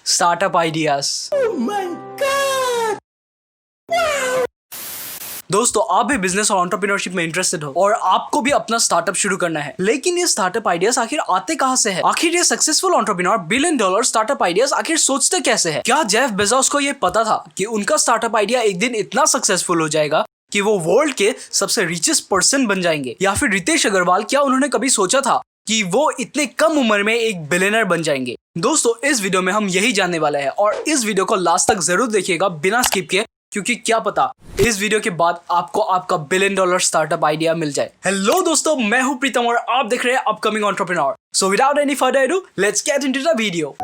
Startup ideas. दोस्तों, आप भी बिजनेस और एंटरप्रेन्योरशिप में इंटरेस्टेड हो और आपको भी अपना स्टार्टअप शुरू करना है, लेकिन ये स्टार्टअप आइडियाज आखिर आते कहां से है? आखिर ये successful entrepreneur $1 billion startup ideas आखिर सोचते कैसे है? क्या जेफ बेजोस को ये पता था कि उनका स्टार्टअप आइडिया एक दिन इतना सक्सेसफुल हो जाएगा कि वो वर्ल्ड के सबसे रिचेस्ट पर्सन बन जाएंगे? या फिर रितेश अग्रवाल, क्या उन्होंने कभी सोचा था कि वो इतने कम उम्र में एक बिलियनर बन जाएंगे? दोस्तों, इस वीडियो में हम यही जानने वाले हैं और इस वीडियो को लास्ट तक जरूर देखिएगा बिना स्किप किए, क्योंकि क्या पता इस वीडियो के बाद आपको आपका $1 बिलियन स्टार्टअप आइडिया मिल जाए। हेलो दोस्तों, मैं हूं प्रीतम और आप देख रहे हैं upcoming entrepreneur. So without any further ado, let's get into the video.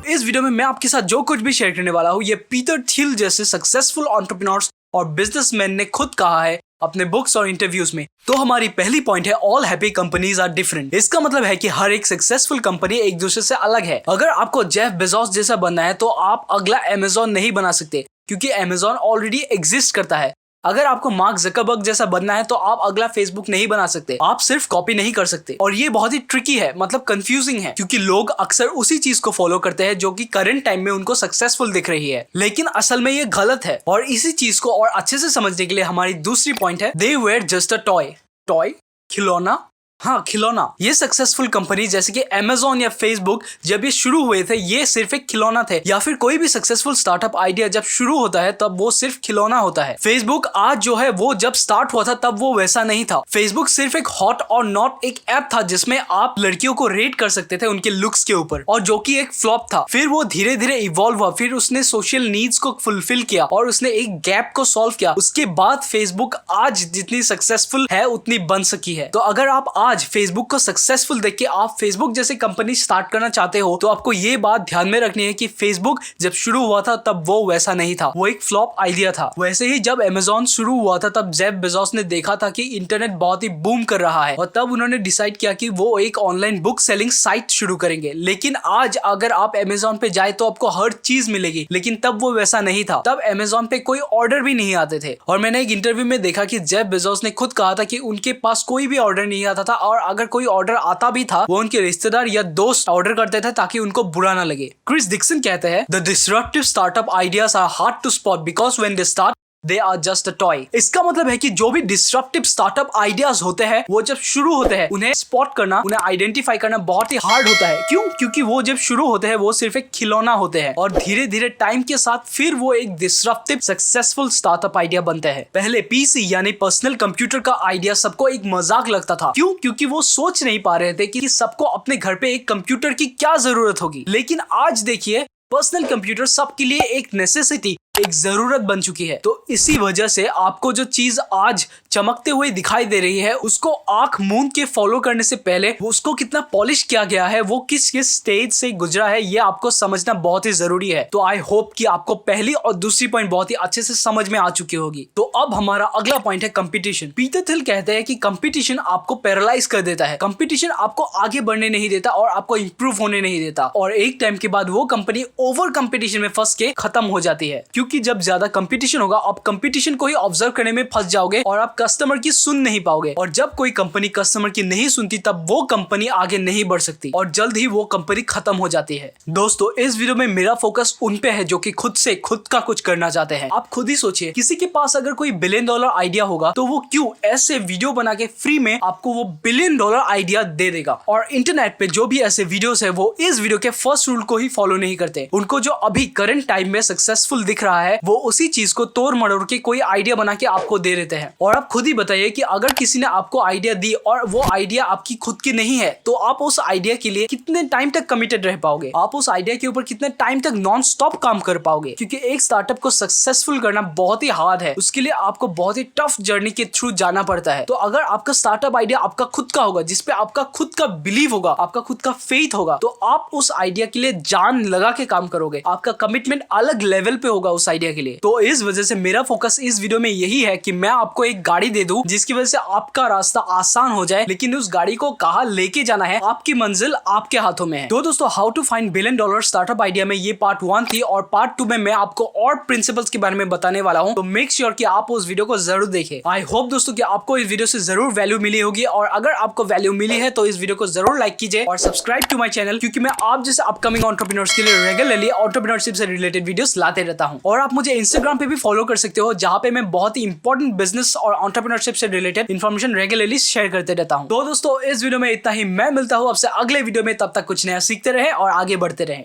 इस वीडियो में मैं आपके साथ जो कुछ भी शेयर करने वाला हूं, ये पीटर थिल जैसे सक्सेसफुल एंटरप्रेन्योर्स और बिजनेसमैन ने खुद कहा है अपने बुक्स और इंटरव्यूज में। तो हमारी पहली पॉइंट है, all happy companies are different. इसका मतलब है कि हर एक सक्सेसफुल कंपनी एक दूसरे से अलग है। अगर आपको जेफ बेजोस जैसा बनना है तो आप अगला अमेज़न नहीं बना सकते, क्योंकि अमेज़न ऑलरेडी एग्जिस्ट करता है। अगर आपको मार्क जकरबर्ग जैसा बनना है तो आप अगला फेसबुक नहीं बना सकते। आप सिर्फ कॉपी नहीं कर सकते। और ये बहुत ही ट्रिकी है, मतलब कंफ्यूजिंग है, क्योंकि लोग अक्सर उसी चीज को फॉलो करते हैं जो कि करंट टाइम में उनको सक्सेसफुल दिख रही है, लेकिन असल में ये गलत है। और इसी चीज को और अच्छे से समझने के लिए हमारी दूसरी पॉइंट है, they were just a toy. Toy, खिलौना। हाँ, खिलौना। ये सक्सेसफुल कंपनी जैसे कि अमेज़न या फेसबुक जब ये शुरू हुए थे, ये सिर्फ एक खिलौना थे। या फिर कोई भी सक्सेसफुल स्टार्टअप आइडिया जब शुरू होता है तब वो सिर्फ खिलौना होता है। फेसबुक आज जो है वो जब स्टार्ट हुआ था तब वो वैसा नहीं था। फेसबुक सिर्फ एक हॉट और नॉट एक ऐप था जिसमें आप लड़कियों को रेट कर सकते थे उनके लुक्स के ऊपर, और जो कि एक फ्लॉप था। फिर वो धीरे धीरे इवॉल्व हुआ, फिर उसने सोशल नीड्स को फुलफिल किया और उसने एक गैप को सॉल्व किया। उसके बाद फेसबुक आज जितनी सक्सेसफुल है उतनी बन सकी है। तो अगर आप आज फेसबुक को सक्सेसफुल देख के आप फेसबुक जैसी कंपनी स्टार्ट करना चाहते हो तो आपको ये बात ध्यान में रखनी है कि फेसबुक जब शुरू हुआ था तब वो वैसा नहीं था, वो एक फ्लॉप आइडिया था। वैसे ही जब अमेज़न शुरू हुआ था तब जेफ बेजोस ने देखा था कि इंटरनेट बहुत ही बूम कर रहा है और तब उन्होंने डिसाइड किया कि वो एक ऑनलाइन बुक सेलिंग साइट शुरू करेंगे। लेकिन आज अगर आप अमेज़न पे जाए तो आपको हर चीज मिलेगी, लेकिन तब वो वैसा नहीं था। तब अमेज़न पे कोई ऑर्डर भी नहीं आते थे। और मैंने एक इंटरव्यू में देखा कि जेफ बेजोस ने खुद कहा था कि उनके पास कोई भी ऑर्डर नहीं आता था, और अगर कोई ऑर्डर आता भी था वो उनके रिश्तेदार या दोस्त ऑर्डर करते थे ताकि उनको बुरा ना लगे। क्रिस डिक्सन कहते हैं, the disruptive startup ideas are hard to spot because when they start They are just a toy। इसका मतलब है कि जो भी डिस्ट्रप्टिव स्टार्टअप आइडियाज होते हैं वो जब शुरू होते हैं उन्हें स्पॉट करना, उन्हें आइडेंटिफाई करना बहुत ही हार्ड होता है। क्यों? क्योंकि वो जब शुरू होते हैं वो सिर्फ एक खिलौना होते हैं और धीरे धीरे टाइम के साथ फिर वो एक डिस्ट्रप्टिव सक्सेसफुल स्टार्टअप आइडिया बनते हैं। पहले पीसी यानी पर्सनल कंप्यूटर का आइडिया सबको एक मजाक लगता था। क्यों? क्योंकि वो सोच नहीं पा रहे थे कि सबको अपने घर पे एक कंप्यूटर की क्या जरूरत होगी। लेकिन आज देखिए, पर्सनल कंप्यूटर सबके लिए एक नेसेसिटी, एक जरूरत बन चुकी है। तो इसी वजह से आपको जो चीज आज चमकते हुए दिखाई दे रही है उसको आंख मूंद के फॉलो करने से पहले उसको कितना पॉलिश किया गया है, वो किस किस स्टेज से गुजरा है, ये आपको समझना बहुत ही जरूरी है। तो आई होप कि आपको पहली और दूसरी पॉइंट बहुत ही अच्छे से समझ में आ चुकी होगी। तो अब हमारा अगला पॉइंट है कंपटीशन। पीटर थिल कहते हैं कि कंपटीशन आपको पैरालाइज कर देता है। कंपटीशन आपको आगे बढ़ने नहीं देता और आपको इंप्रूव होने नहीं देता, और एक टाइम के बाद वो कंपनी ओवर कंपटीशन में फंस के खत्म हो जाती है। क्योंकि जब ज्यादा कंपटीशन होगा आप कंपटीशन को ही ऑब्जर्व करने में फंस जाओगे और आप कस्टमर की सुन नहीं पाओगे, और जब कोई कंपनी कस्टमर की नहीं सुनती तब वो कंपनी आगे नहीं बढ़ सकती और जल्द ही वो कंपनी खत्म हो जाती है। दोस्तों, इस वीडियो में मेरा फोकस उन पे है जो कि खुद से खुद का कुछ करना चाहते हैं। आप खुद ही सोचिए, किसी के पास अगर कोई $1 बिलियन आइडिया होगा तो वो क्यों ऐसे वीडियो बना के फ्री में आपको वो $1 बिलियन आइडिया दे देगा। और इंटरनेट पे जो भी ऐसे वीडियोस है वो इस वीडियो के फर्स्ट रूल को ही फॉलो नहीं करते। उनको जो अभी करंट टाइम में सक्सेसफुल दिख रहा है वो उसी चीज को तोड़ मरोड़ के कोई आइडिया बना के आपको दे देते हैं। और आप खुद ही बताइए कि अगर किसी ने आपको आइडिया दी और वो आइडिया आपकी खुद की नहीं है तो आप उस आइडिया के लिए कितने टाइम तक कमिटेड रह पाओगे, आप उस आइडिया के ऊपर कितने टाइम तक नॉन स्टॉप काम कर पाओगे। क्योंकि एक स्टार्टअप को सक्सेसफुल करना बहुत ही हार्ड है, उसके लिए आपको बहुत ही टफ जर्नी के थ्रू जाना पड़ता है। तो अगर आपका स्टार्टअप आइडिया आपका खुद का होगा, जिसपे आपका खुद का बिलीव होगा, आपका खुद का फेथ होगा, तो आप उस आइडिया के लिए जान लगा के काम करोगे। आपका कमिटमेंट अलग लेवल पे होगा उस आइडिया के लिए। तो इस वजह से मेरा फोकस इस वीडियो में यही है कि मैं आपको एक गाड़ी दे दूं जिसकी वजह से आपका रास्ता आसान हो जाए, लेकिन उस गाड़ी को कहाँ लेके जाना है, आपकी मंजिल आपके हाथों में है। तो दोस्तों, how to find $1 billion startup idea में ये पार्ट 1 थी, और पार्ट 2 में मैं आपको और प्रिंसिपल्स के बारे में बताने वाला हूं। तो मेक श्योर कि आप उस वीडियो को जरूर देखें। आई होप दोस्तों कि आपको इस वीडियो से जरूर वैल्यू मिली होगी, और अगर आपको वैल्यू मिली है तो इस वीडियो को जरूर लाइक कीजिए और सब्सक्राइब टू माय चैनल, क्योंकि मैं आप जैसे अपकमिंग एंटरप्रेन्योर्स के लिए रेगुलरली एंटरप्रेन्योरशिप से रिलेटेड वीडियोस लाते रहता हूं। और आप मुझे इंस्टाग्राम पे भी फॉलो कर सकते हो, जहां पे मैं बहुत ही इंपॉर्टेंट बिजनेस और एंटरप्रेन्योरशिप से रिलेटेड इन्फॉर्मेशन रेगुलरली शेयर करते रहता हूं। तो दोस्तों, इस वीडियो में इतना ही। मैं मिलता हूं आपसे अगले वीडियो में, तब तक कुछ नया सीखते रहे और आगे बढ़ते रहे।